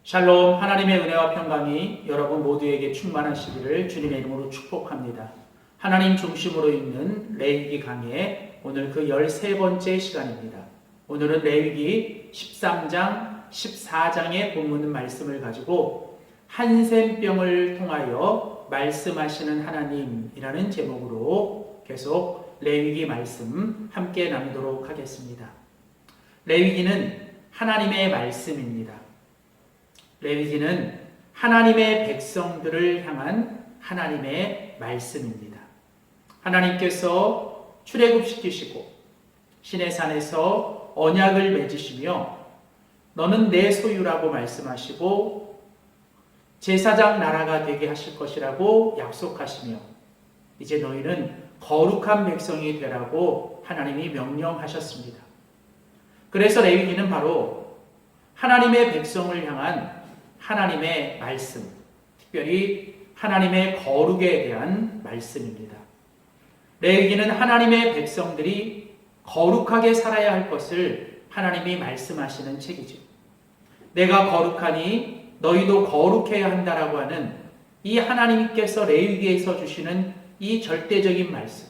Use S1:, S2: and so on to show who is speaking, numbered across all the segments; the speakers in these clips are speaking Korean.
S1: 샬롬, 하나님의 은혜와 평강이 여러분 모두에게 충만하시기를 주님의 이름으로 축복합니다. 하나님 중심으로 있는 레위기 강의 오늘 그 13번째 시간입니다. 오늘은 레위기 13장, 14장의 본문 말씀을 가지고 한센병을 통하여 말씀하시는 하나님이라는 제목으로 계속 레위기 말씀 함께 나누도록 하겠습니다. 레위기는 하나님의 말씀입니다. 레위기는 하나님의 백성들을 향한 하나님의 말씀입니다. 하나님께서 출애굽시키시고 시내산에서 언약을 맺으시며 너는 내 소유라고 말씀하시고 제사장 나라가 되게 하실 것이라고 약속하시며 이제 너희는 거룩한 백성이 되라고 하나님이 명령하셨습니다. 그래서 레위기는 바로 하나님의 백성을 향한 하나님의 말씀, 특별히 하나님의 거룩에 대한 말씀입니다. 레위기는 하나님의 백성들이 거룩하게 살아야 할 것을 하나님이 말씀하시는 책이죠. 내가 거룩하니 너희도 거룩해야 한다라고 하는 이 하나님께서 레위기에서 주시는 이 절대적인 말씀.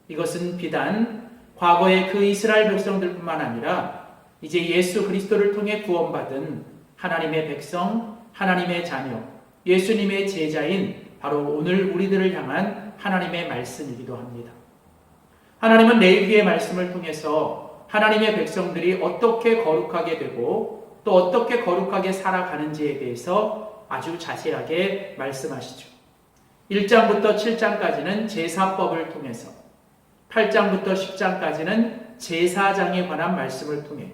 S1: 이것은 비단 과거의 그 이스라엘 백성들뿐만 아니라 이제 예수 그리스도를 통해 구원받은 하나님의 백성, 하나님의 자녀, 예수님의 제자인 바로 오늘 우리들을 향한 하나님의 말씀이기도 합니다. 하나님은 레위기의 말씀을 통해서 하나님의 백성들이 어떻게 거룩하게 되고 또 어떻게 거룩하게 살아가는지에 대해서 아주 자세하게 말씀하시죠. 1장부터 7장까지는 제사법을 통해서 8장부터 10장까지는 제사장에 관한 말씀을 통해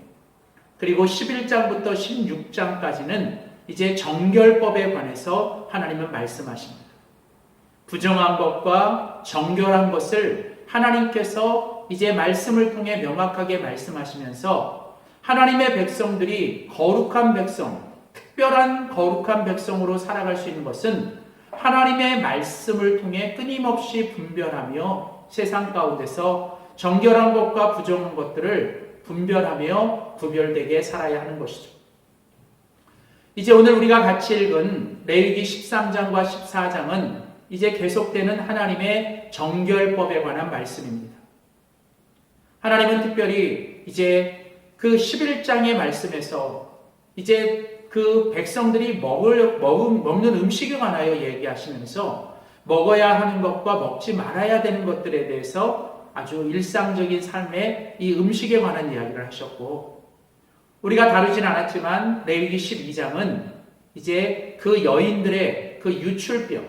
S1: 그리고 11장부터 16장까지는 이제 정결법에 관해서 하나님은 말씀하십니다. 부정한 것과 정결한 것을 하나님께서 이제 말씀을 통해 명확하게 말씀하시면서 하나님의 백성들이 거룩한 백성, 특별한 거룩한 백성으로 살아갈 수 있는 것은 하나님의 말씀을 통해 끊임없이 분별하며 세상 가운데서 정결한 것과 부정한 것들을 분별하며 구별되게 살아야 하는 것이죠. 이제 오늘 우리가 같이 읽은 레위기 13장과 14장은 이제 계속되는 하나님의 정결법에 관한 말씀입니다. 하나님은 특별히 이제 그 11장의 말씀에서 이제 그 백성들이 먹는 음식에 관하여 얘기하시면서 먹어야 하는 것과 먹지 말아야 되는 것들에 대해서 아주 일상적인 삶의 이 음식에 관한 이야기를 하셨고 우리가 다루진 않았지만 레위기 12장은 이제 그 여인들의 그 유출병,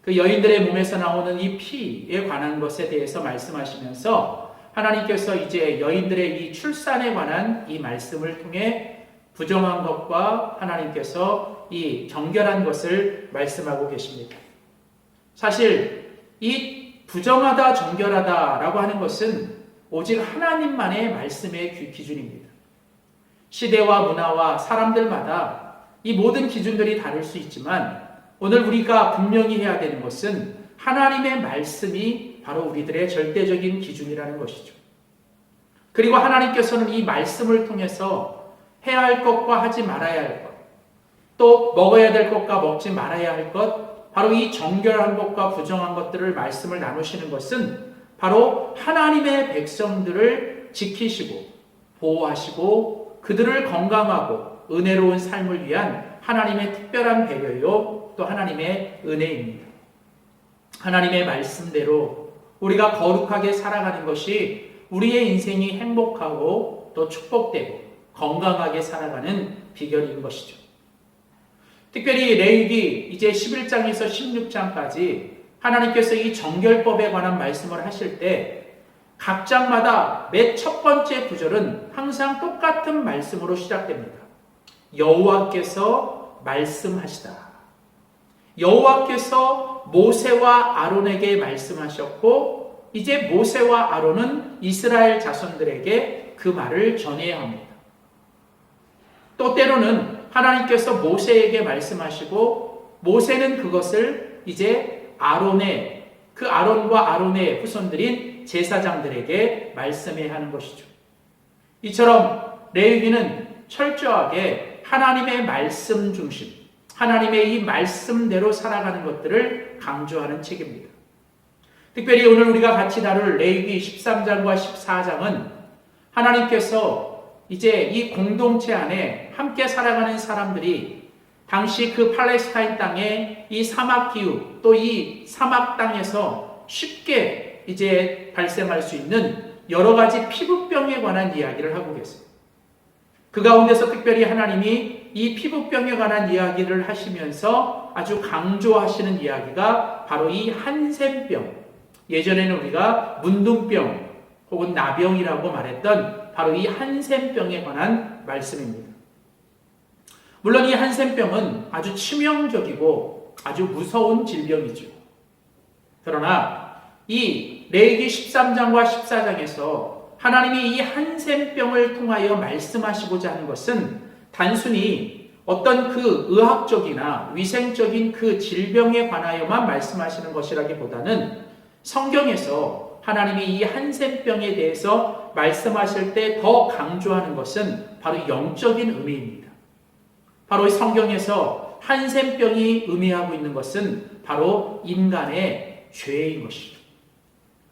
S1: 그 여인들의 몸에서 나오는 이 피에 관한 것에 대해서 말씀하시면서 하나님께서 이제 여인들의 이 출산에 관한 이 말씀을 통해 부정한 것과 하나님께서 이 정결한 것을 말씀하고 계십니다. 사실 이 부정하다, 정결하다라고 하는 것은 오직 하나님만의 말씀의 기준입니다. 시대와 문화와 사람들마다 이 모든 기준들이 다를 수 있지만 오늘 우리가 분명히 해야 되는 것은 하나님의 말씀이 바로 우리들의 절대적인 기준이라는 것이죠. 그리고 하나님께서는 이 말씀을 통해서 해야 할 것과 하지 말아야 할 것, 또 먹어야 될 것과 먹지 말아야 할 것, 바로 이 정결한 것과 부정한 것들을 말씀을 나누시는 것은 바로 하나님의 백성들을 지키시고 보호하시고 그들을 건강하고 은혜로운 삶을 위한 하나님의 특별한 배려요 또 하나님의 은혜입니다. 하나님의 말씀대로 우리가 거룩하게 살아가는 것이 우리의 인생이 행복하고 또 축복되고 건강하게 살아가는 비결인 것이죠. 특별히 레위기 이제 11장에서 16장까지 하나님께서 이 정결법에 관한 말씀을 하실 때 각 장마다 맨 첫 번째 구절은 항상 똑같은 말씀으로 시작됩니다. 여호와께서 말씀하시다. 여호와께서 모세와 아론에게 말씀하셨고 이제 모세와 아론은 이스라엘 자손들에게 그 말을 전해야 합니다. 또 때로는 하나님께서 모세에게 말씀하시고 모세는 그것을 이제 그 아론과 아론의 후손들인 제사장들에게 말씀해야 하는 것이죠. 이처럼 레위기는 철저하게 하나님의 말씀 중심, 하나님의 이 말씀대로 살아가는 것들을 강조하는 책입니다. 특별히 오늘 우리가 같이 다룰 레위기 13장과 14장은 하나님께서 이제 이 공동체 안에 함께 살아가는 사람들이 당시 그 팔레스타인 땅의 이 사막 기후, 또 이 사막 땅에서 쉽게 이제 발생할 수 있는 여러 가지 피부병에 관한 이야기를 하고 계세요. 그 가운데서 특별히 하나님이 이 피부병에 관한 이야기를 하시면서 아주 강조하시는 이야기가 바로 이 한센병, 예전에는 우리가 문둥병 혹은 나병이라고 말했던 바로 이 한센병에 관한 말씀입니다. 물론 이 한센병은 아주 치명적이고 아주 무서운 질병이죠. 그러나 이 레위기 13장과 14장에서 하나님이 이 한센병을 통하여 말씀하시고자 하는 것은 단순히 어떤 그 의학적이나 위생적인 그 질병에 관하여만 말씀하시는 것이라기보다는 성경에서 하나님이 이 한센병에 대해서 말씀하실 때 더 강조하는 것은 바로 영적인 의미입니다. 바로 성경에서 한센병이 의미하고 있는 것은 바로 인간의 죄인 것이죠.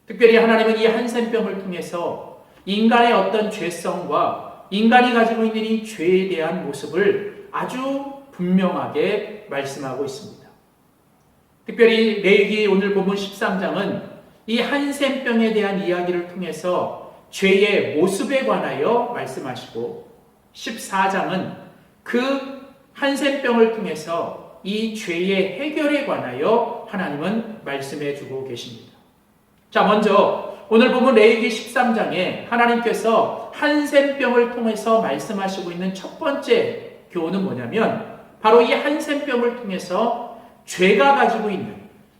S1: 특별히 하나님은 이 한센병을 통해서 인간의 어떤 죄성과 인간이 가지고 있는 이 죄에 대한 모습을 아주 분명하게 말씀하고 있습니다. 특별히 레위기 오늘 본문 13장은 이 한센병에 대한 이야기를 통해서 죄의 모습에 관하여 말씀하시고 14장은 그 한센병을 통해서 이 죄의 해결에 관하여 하나님은 말씀해 주고 계십니다. 자, 먼저 오늘 보면 레위기 13장에 하나님께서 한센병을 통해서 말씀하시고 있는 첫 번째 교훈은 뭐냐면 바로 이 한센병을 통해서 죄가 가지고 있는,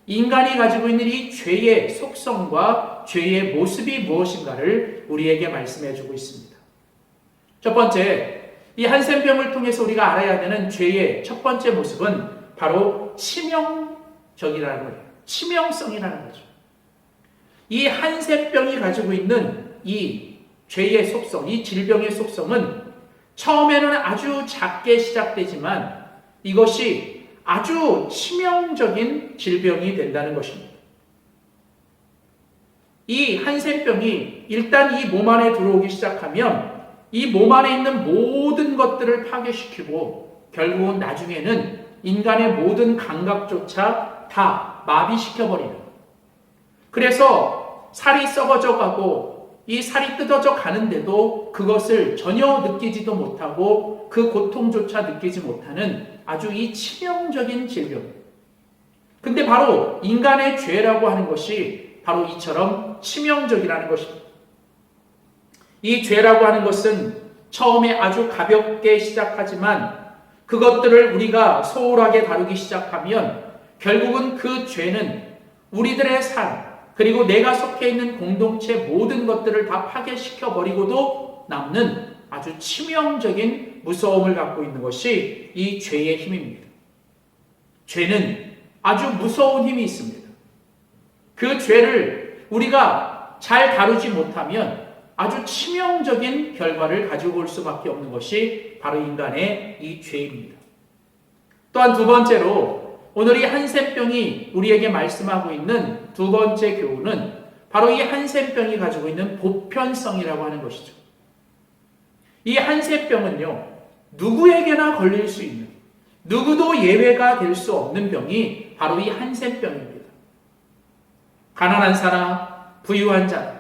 S1: 인간이 가지고 있는 이 죄의 속성과 죄의 모습이 무엇인가를 우리에게 말씀해 주고 있습니다. 첫 번째, 이 한센병을 통해서 우리가 알아야 되는 죄의 첫 번째 모습은 바로 치명적이라는 거예요. 치명성이라는 거죠. 이 한센병이 가지고 있는 이 죄의 속성, 이 질병의 속성은 처음에는 아주 작게 시작되지만 이것이 아주 치명적인 질병이 된다는 것입니다. 이 한센병이 일단 이 몸 안에 들어오기 시작하면 이 몸 안에 있는 모든 것들을 파괴시키고 결국은 나중에는 인간의 모든 감각조차 다 마비시켜버리는, 그래서 살이 썩어져 가고 이 살이 뜯어져 가는데도 그것을 전혀 느끼지도 못하고 그 고통조차 느끼지 못하는 아주 이 치명적인 질병. 근데 바로 인간의 죄라고 하는 것이 바로 이처럼 치명적이라는 것입니다. 이 죄라고 하는 것은 처음에 아주 가볍게 시작하지만 그것들을 우리가 소홀하게 다루기 시작하면 결국은 그 죄는 우리들의 삶, 그리고 내가 속해 있는 공동체 모든 것들을 다 파괴시켜버리고도 남는 아주 치명적인 무서움을 갖고 있는 것이 이 죄의 힘입니다. 죄는 아주 무서운 힘이 있습니다. 그 죄를 우리가 잘 다루지 못하면 아주 치명적인 결과를 가지고 올 수밖에 없는 것이 바로 인간의 이 죄입니다. 또한 두 번째로 오늘 이 한센병이 우리에게 말씀하고 있는 두 번째 교훈은 바로 이 한센병이 가지고 있는 보편성이라고 하는 것이죠. 이 한센병은요, 누구에게나 걸릴 수 있는, 누구도 예외가 될 수 없는 병이 바로 이 한센병입니다. 가난한 자나 부유한 자나,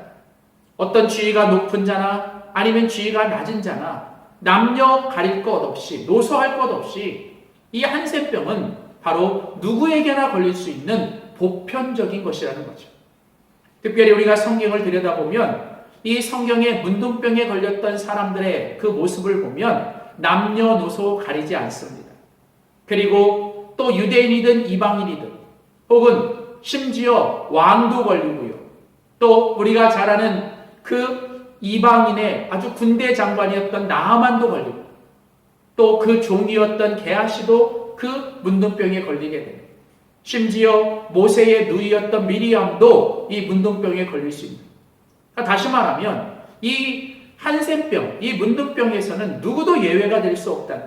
S1: 어떤 지위가 높은 자나 아니면 지위가 낮은 자나 남녀 가릴 것 없이, 노소할 것 없이 이 한센병은 바로 누구에게나 걸릴 수 있는 보편적인 것이라는 거죠. 특별히 우리가 성경을 들여다보면 이 성경에 문둥병에 걸렸던 사람들의 그 모습을 보면 남녀노소 가리지 않습니다. 그리고 또 유대인이든 이방인이든 혹은 심지어 왕도 걸리고요. 또 우리가 잘 아는 그 이방인의 아주 군대 장관이었던 나하만도 걸리고 또 그 종이었던 게하시도 그 문둥병에 걸리게 됩니다. 심지어 모세의 누이였던 미리암도 이 문둥병에 걸릴 수 있는. 다시 말하면 이 한센병, 이 문둥병에서는 누구도 예외가 될 수 없다.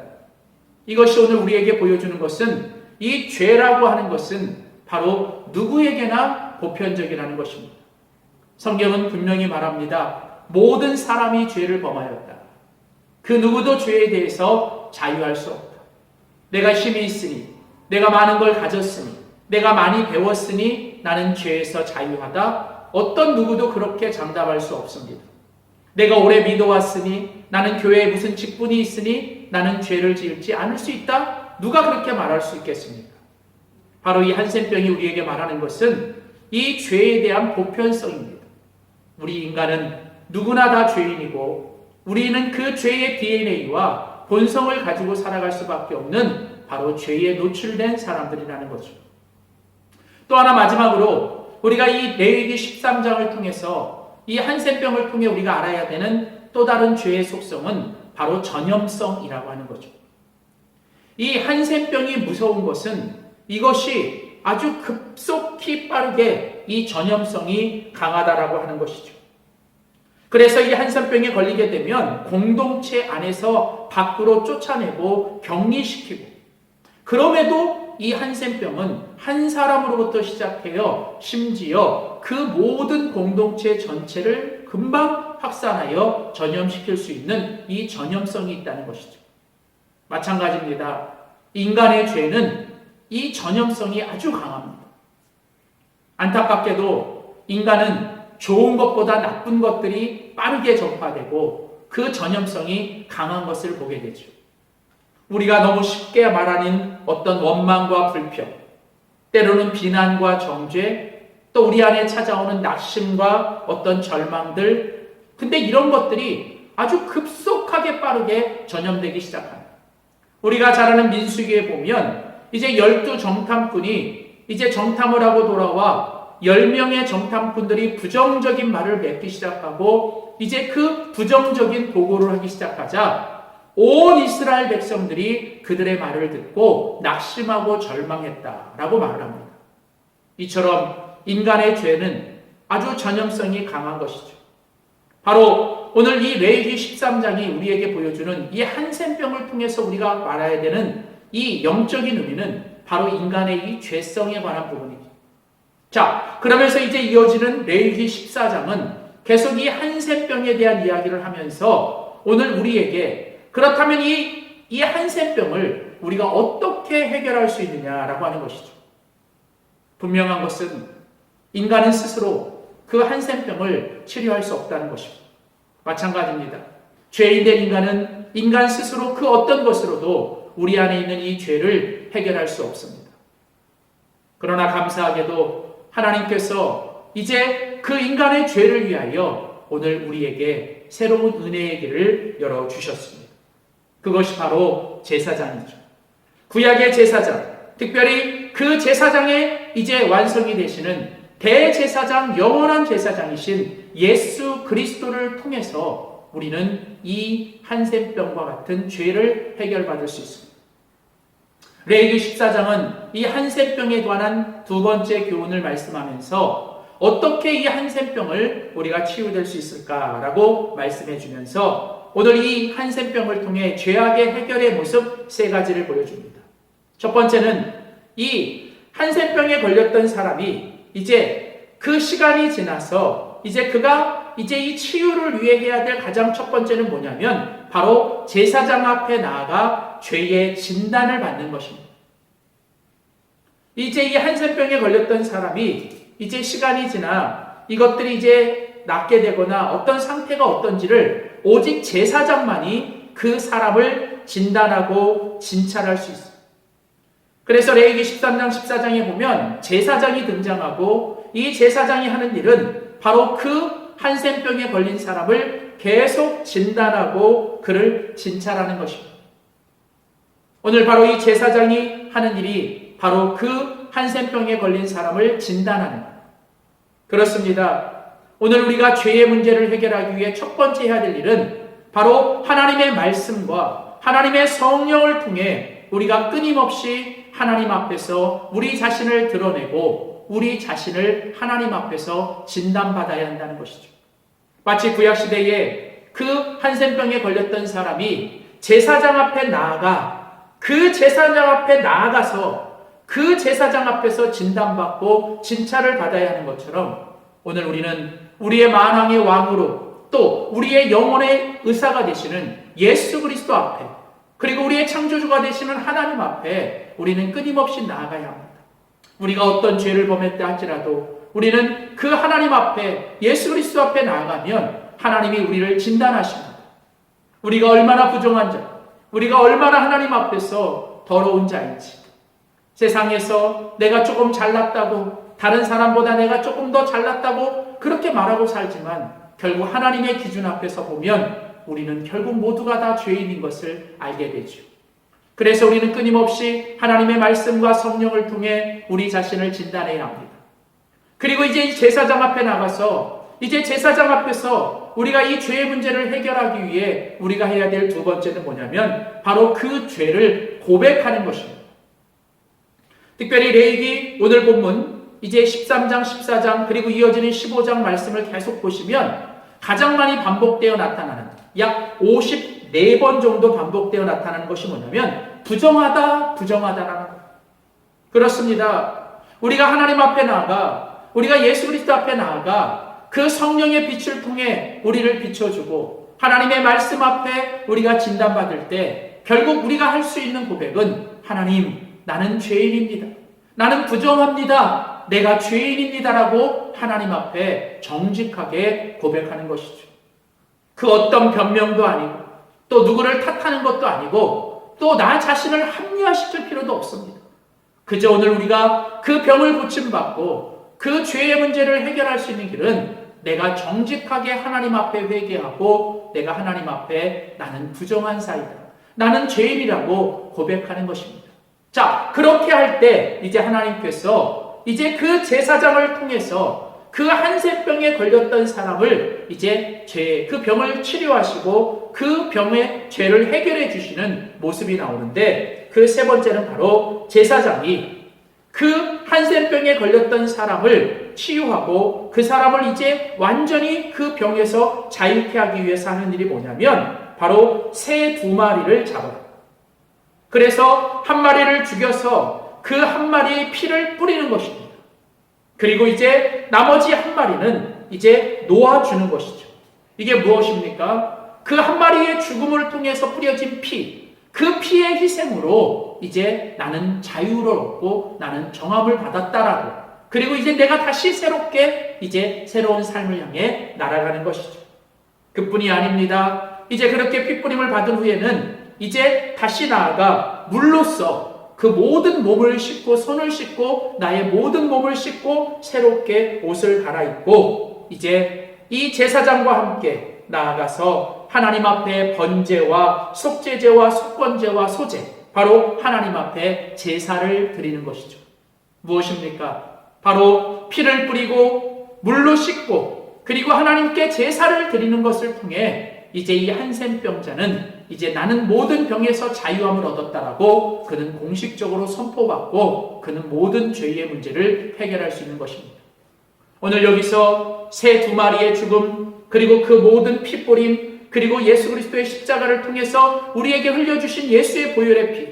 S1: 이것이 오늘 우리에게 보여주는 것은 이 죄라고 하는 것은 바로 누구에게나 보편적이라는 것입니다. 성경은 분명히 말합니다. 모든 사람이 죄를 범하였다. 그 누구도 죄에 대해서 자유할 수 없다. 내가 힘이 있으니, 내가 많은 걸 가졌으니, 내가 많이 배웠으니 나는 죄에서 자유하다. 어떤 누구도 그렇게 장담할 수 없습니다. 내가 오래 믿어왔으니, 나는 교회에 무슨 직분이 있으니 나는 죄를 지을지 않을 수 있다. 누가 그렇게 말할 수 있겠습니까? 바로 이 한센병이 우리에게 말하는 것은 이 죄에 대한 보편성입니다. 우리 인간은 누구나 다 죄인이고 우리는 그 죄의 DNA와 본성을 가지고 살아갈 수밖에 없는 바로 죄에 노출된 사람들이라는 거죠. 또 하나 마지막으로 우리가 이 레위기 13장을 통해서 이 한센병을 통해 우리가 알아야 되는 또 다른 죄의 속성은 바로 전염성이라고 하는 거죠. 이 한센병이 무서운 것은 이것이 아주 급속히 빠르게 이 전염성이 강하다라고 하는 것이죠. 그래서 이 한센병에 걸리게 되면 공동체 안에서 밖으로 쫓아내고 격리시키고, 그럼에도 이 한센병은 한 사람으로부터 시작해요 심지어 그 모든 공동체 전체를 금방 확산하여 전염시킬 수 있는 이 전염성이 있다는 것이죠. 마찬가지입니다. 인간의 죄는 이 전염성이 아주 강합니다. 안타깝게도 인간은 좋은 것보다 나쁜 것들이 빠르게 전파되고 그 전염성이 강한 것을 보게 되죠. 우리가 너무 쉽게 말하는 어떤 원망과 불평, 때로는 비난과 정죄, 또 우리 안에 찾아오는 낙심과 어떤 절망들, 근데 이런 것들이 아주 급속하게 빠르게 전염되기 시작합니다. 우리가 잘 아는 민수기에 보면 이제 12정탐꾼이 이제 정탐을 하고 돌아와 10명의 정탐꾼들이 부정적인 말을 맺기 시작하고 이제 그 부정적인 보고를 하기 시작하자 온 이스라엘 백성들이 그들의 말을 듣고 낙심하고 절망했다라고 말을 합니다. 이처럼 인간의 죄는 아주 전염성이 강한 것이죠. 바로 오늘 이 레위기 13장이 우리에게 보여주는 이 한센병을 통해서 우리가 알아야 되는 이 영적인 의미는 바로 인간의 이 죄성에 관한 부분이죠. 자, 그러면서 이제 이어지는 레위기 14장은 계속 이 한센병에 대한 이야기를 하면서 오늘 우리에게 그렇다면 이 한센병을 우리가 어떻게 해결할 수 있느냐라고 하는 것이죠. 분명한 것은 인간은 스스로 그 한센병을 치료할 수 없다는 것입니다. 마찬가지입니다. 죄인된 인간은 인간 스스로 그 어떤 것으로도 우리 안에 있는 이 죄를 해결할 수 없습니다. 그러나 감사하게도 하나님께서 이제 그 인간의 죄를 위하여 오늘 우리에게 새로운 은혜의 길을 열어주셨습니다. 그것이 바로 제사장이죠. 구약의 제사장, 특별히 그 제사장의 이제 완성이 되시는 대제사장, 영원한 제사장이신 예수 그리스도를 통해서 우리는 이 한센병과 같은 죄를 해결받을 수 있습니다. 레위기 14장은 이 한센병에 관한 두 번째 교훈을 말씀하면서 어떻게 이 한센병을 우리가 치유될 수 있을까라고 말씀해 주면서 오늘 이 한센병을 통해 죄악의 해결의 모습 세 가지를 보여줍니다. 첫 번째는 이 한센병에 걸렸던 사람이 이제 그 시간이 지나서 이제 그가 이제 이 치유를 위해 해야 될 가장 첫 번째는 뭐냐면 바로 제사장 앞에 나아가 죄의 진단을 받는 것입니다. 이제 이 한센병에 걸렸던 사람이 이제 시간이 지나 이것들이 이제 낫게 되거나 어떤 상태가 어떤지를 오직 제사장만이 그 사람을 진단하고 진찰할 수 있어요. 그래서 레위기 13장 14장에 보면 제사장이 등장하고 이 제사장이 하는 일은 바로 그 한센병에 걸린 사람을 계속 진단하고 그를 진찰하는 것입니다. 오늘 바로 이 제사장이 하는 일이 바로 그 한센병에 걸린 사람을 진단하는 것. 그렇습니다. 오늘 우리가 죄의 문제를 해결하기 위해 첫 번째 해야 될 일은 바로 하나님의 말씀과 하나님의 성령을 통해 우리가 끊임없이 하나님 앞에서 우리 자신을 드러내고 우리 자신을 하나님 앞에서 진단받아야 한다는 것이죠. 마치 구약시대에 그 한센병에 걸렸던 사람이 제사장 앞에 나아가 그 제사장 앞에 나아가서 그 제사장 앞에서 진단받고 진찰을 받아야 하는 것처럼 오늘 우리는 우리의 만왕의 왕으로 또 우리의 영혼의 의사가 되시는 예수 그리스도 앞에 그리고 우리의 창조주가 되시는 하나님 앞에 우리는 끊임없이 나아가야 합니다. 우리가 어떤 죄를 범했다 할지라도 우리는 그 하나님 앞에 예수 그리스도 앞에 나아가면 하나님이 우리를 진단하십니다. 우리가 얼마나 부정한 자, 우리가 얼마나 하나님 앞에서 더러운 자인지, 세상에서 내가 조금 잘났다고 다른 사람보다 내가 조금 더 잘났다고 그렇게 말하고 살지만 결국 하나님의 기준 앞에서 보면 우리는 결국 모두가 다 죄인인 것을 알게 되죠. 그래서 우리는 끊임없이 하나님의 말씀과 성령을 통해 우리 자신을 진단해야 합니다. 그리고 이제 제사장 앞에 나가서 이제 제사장 앞에서 우리가 이 죄의 문제를 해결하기 위해 우리가 해야 될 두 번째는 뭐냐면 바로 그 죄를 고백하는 것입니다. 특별히 레위기 오늘 본문 이제 13장, 14장 그리고 이어지는 15장 말씀을 계속 보시면 가장 많이 반복되어 나타나는 약 54번 정도 반복되어 나타나는 것이 뭐냐면 부정하다, 부정하다라는 것. 그렇습니다. 우리가 하나님 앞에 나아가 우리가 예수 그리스도 앞에 나아가 그 성령의 빛을 통해 우리를 비춰주고 하나님의 말씀 앞에 우리가 진단받을 때 결국 우리가 할 수 있는 고백은 하나님, 나는 죄인입니다. 나는 부정합니다. 내가 죄인입니다라고 하나님 앞에 정직하게 고백하는 것이죠. 그 어떤 변명도 아니고 또 누구를 탓하는 것도 아니고 또 나 자신을 합리화시킬 필요도 없습니다. 그저 오늘 우리가 그 병을 고침받고 그 죄의 문제를 해결할 수 있는 길은 내가 정직하게 하나님 앞에 회개하고 내가 하나님 앞에 나는 부정한 사이다. 나는 죄인이라고 고백하는 것입니다. 자, 그렇게 할 때 이제 하나님께서 이제 그 제사장을 통해서 그 한센병에 걸렸던 사람을 이제 그 병을 치료하시고 그 병의 죄를 해결해 주시는 모습이 나오는데 그 세 번째는 바로 제사장이 그 한센병에 걸렸던 사람을 치유하고 그 사람을 이제 완전히 그 병에서 자유케 하기 위해서 하는 일이 뭐냐면 바로 새 2마리를 잡아라. 그래서 한 마리를 죽여서 그 한 마리의 피를 뿌리는 것입니다. 그리고 이제 나머지 한 마리는 이제 놓아주는 것이죠. 이게 무엇입니까? 그 한 마리의 죽음을 통해서 뿌려진 피, 그 피의 희생으로 이제 나는 자유를 얻고 나는 정함을 받았다라고. 그리고 이제 내가 다시 새롭게 이제 새로운 삶을 향해 날아가는 것이죠. 그뿐이 아닙니다. 이제 그렇게 핏뿌림을 받은 후에는 이제 다시 나아가 물로써 그 모든 몸을 씻고 손을 씻고 나의 모든 몸을 씻고 새롭게 옷을 갈아입고 이제 이 제사장과 함께 나아가서 하나님 앞에 번제와 속죄제와 속건제와 소제 바로 하나님 앞에 제사를 드리는 것이죠. 무엇입니까? 바로 피를 뿌리고 물로 씻고 그리고 하나님께 제사를 드리는 것을 통해 이제 이 한센병자는 이제 나는 모든 병에서 자유함을 얻었다라고 그는 공식적으로 선포받고 그는 모든 죄의 문제를 해결할 수 있는 것입니다. 오늘 여기서 새 2마리의 죽음 그리고 그 모든 피뿌림 그리고 예수 그리스도의 십자가를 통해서 우리에게 흘려주신 예수의 보혈의 피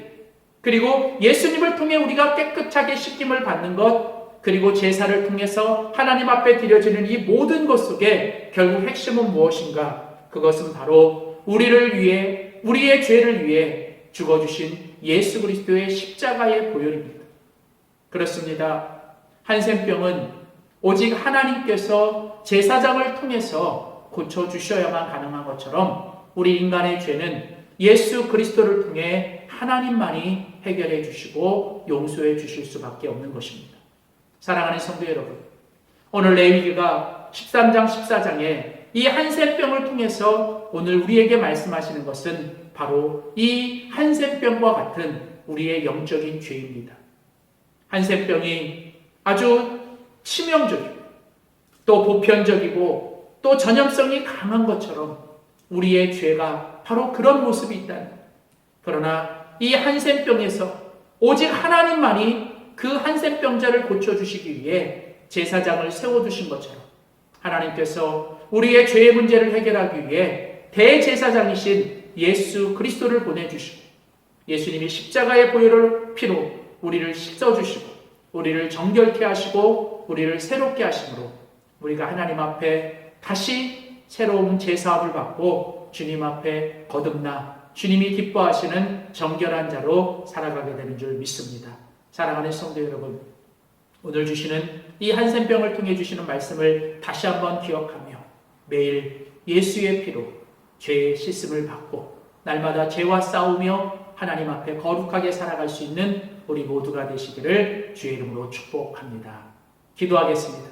S1: 그리고 예수님을 통해 우리가 깨끗하게 씻김을 받는 것 그리고 제사를 통해서 하나님 앞에 드려지는 이 모든 것 속에 결국 핵심은 무엇인가? 그것은 바로 우리를 위해 우리의 죄를 위해 죽어주신 예수 그리스도의 십자가의 보혈입니다. 그렇습니다. 한센병은 오직 하나님께서 제사장을 통해서 고쳐주셔야만 가능한 것처럼 우리 인간의 죄는 예수 그리스도를 통해 하나님만이 해결해 주시고 용서해 주실 수밖에 없는 것입니다. 사랑하는 성도 여러분, 오늘 레위기가 13장 14장에 이 한센병을 통해서 오늘 우리에게 말씀하시는 것은 바로 이 한센병과 같은 우리의 영적인 죄입니다. 한센병이 아주 치명적이고 또 보편적이고 또 전염성이 강한 것처럼 우리의 죄가 바로 그런 모습이 있다. 그러나 이 한센병에서 오직 하나님만이 그 한센병자를 고쳐주시기 위해 제사장을 세워두신 것처럼 하나님께서 우리의 죄의 문제를 해결하기 위해 대제사장이신 예수 그리스도를 보내주시고 예수님이 십자가의 보혈을 피로 우리를 씻어주시고 우리를 정결케 하시고 우리를 새롭게 하심으로 우리가 하나님 앞에 다시 새로운 제사함을 받고 주님 앞에 거듭나 주님이 기뻐하시는 정결한 자로 살아가게 되는 줄 믿습니다. 사랑하는 성도 여러분, 오늘 주시는 이 한센병을 통해 주시는 말씀을 다시 한번 기억하며 매일 예수의 피로 죄의 씻음을 받고 날마다 죄와 싸우며 하나님 앞에 거룩하게 살아갈 수 있는 우리 모두가 되시기를 주의 이름으로 축복합니다. 기도하겠습니다.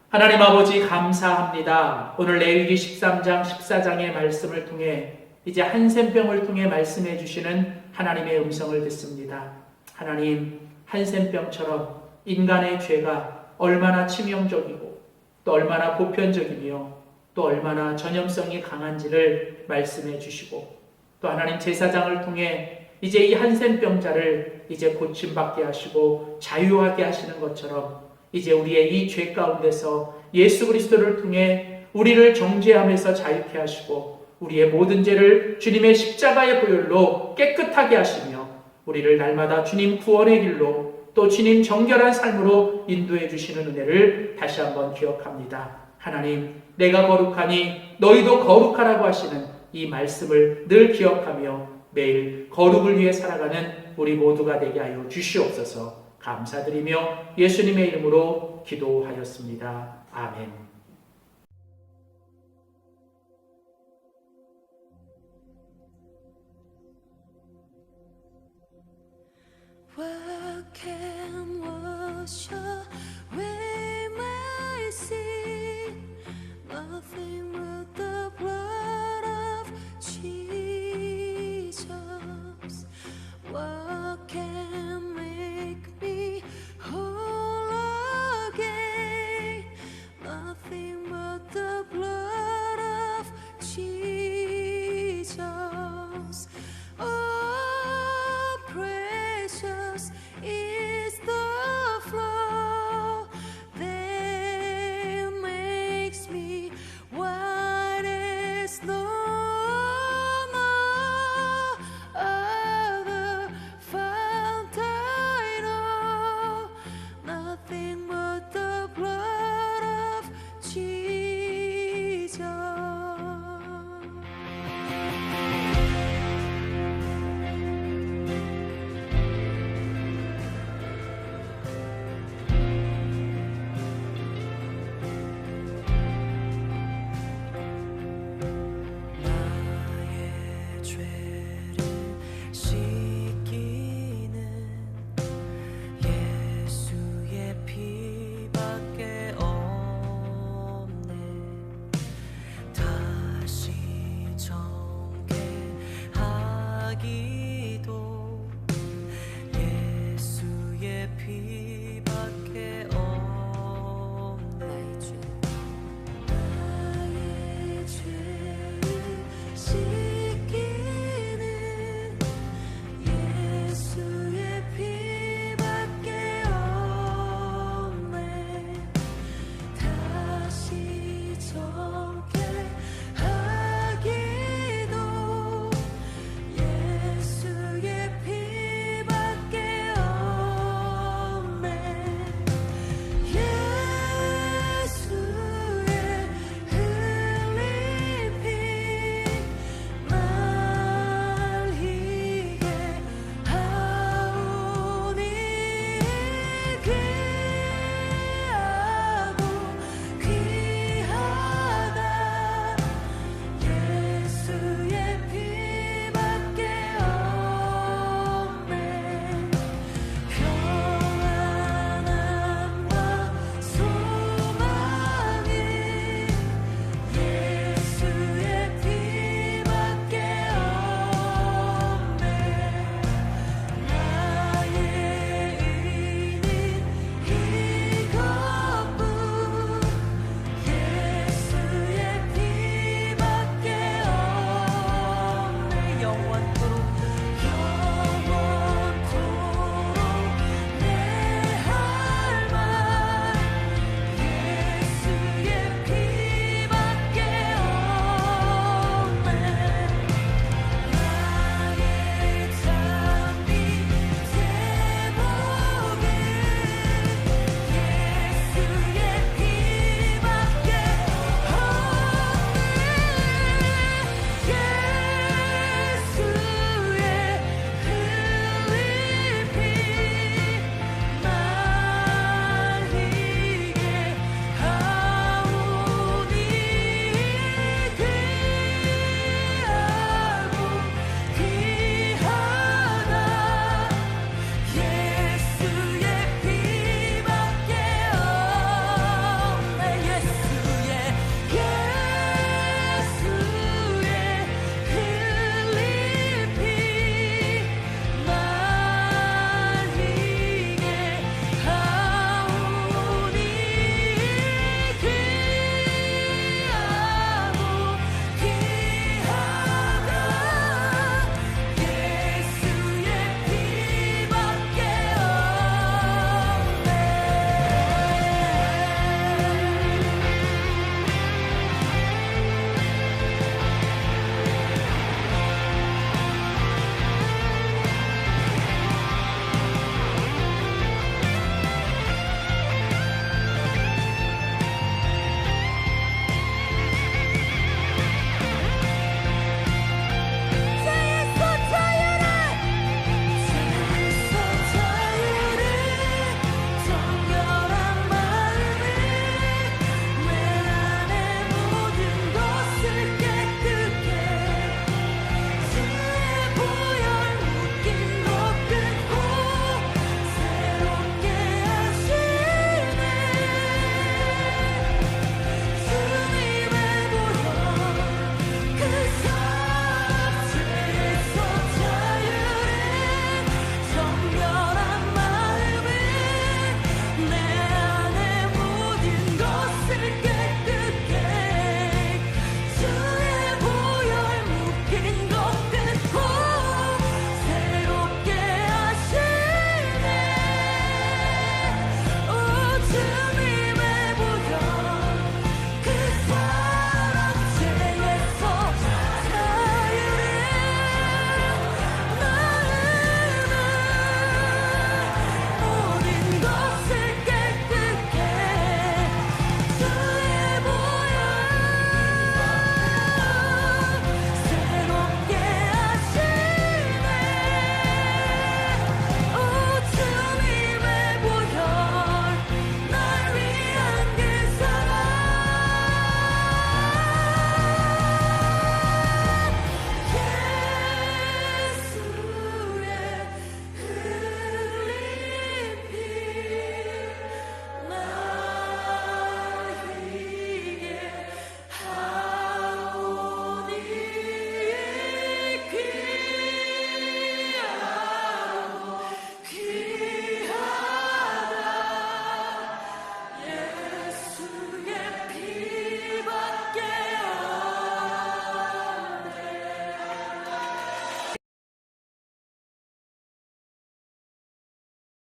S1: 하나님 아버지 감사합니다. 오늘 레위기 13장 14장의 말씀을 통해 이제 한센병을 통해 말씀해 주시는 하나님의 음성을 듣습니다. 하나님, 한센병처럼 인간의 죄가 얼마나 치명적이고 또 얼마나 보편적이며 또 얼마나 전염성이 강한지를 말씀해 주시고 또 하나님 제사장을 통해 이제 이 한센병자를 이제 고침받게 하시고 자유하게 하시는 것처럼 이제 우리의 이 죄 가운데서 예수 그리스도를 통해 우리를 정죄함에서 자유케 하시고 우리의 모든 죄를 주님의 십자가의 보혈로 깨끗하게 하시며 우리를 날마다 주님 구원의 길로 또 주님 정결한 삶으로 인도해 주시는 은혜를 다시 한번 기억합니다. 하나님, 내가 거룩하니 너희도 거룩하라고 하시는 이 말씀을 늘 기억하며 매일 거룩을 위해 살아가는 우리 모두가 되게 하여 주시옵소서. 감사드리며 예수님의 이름으로 기도하였습니다. 아멘.
S2: What can wash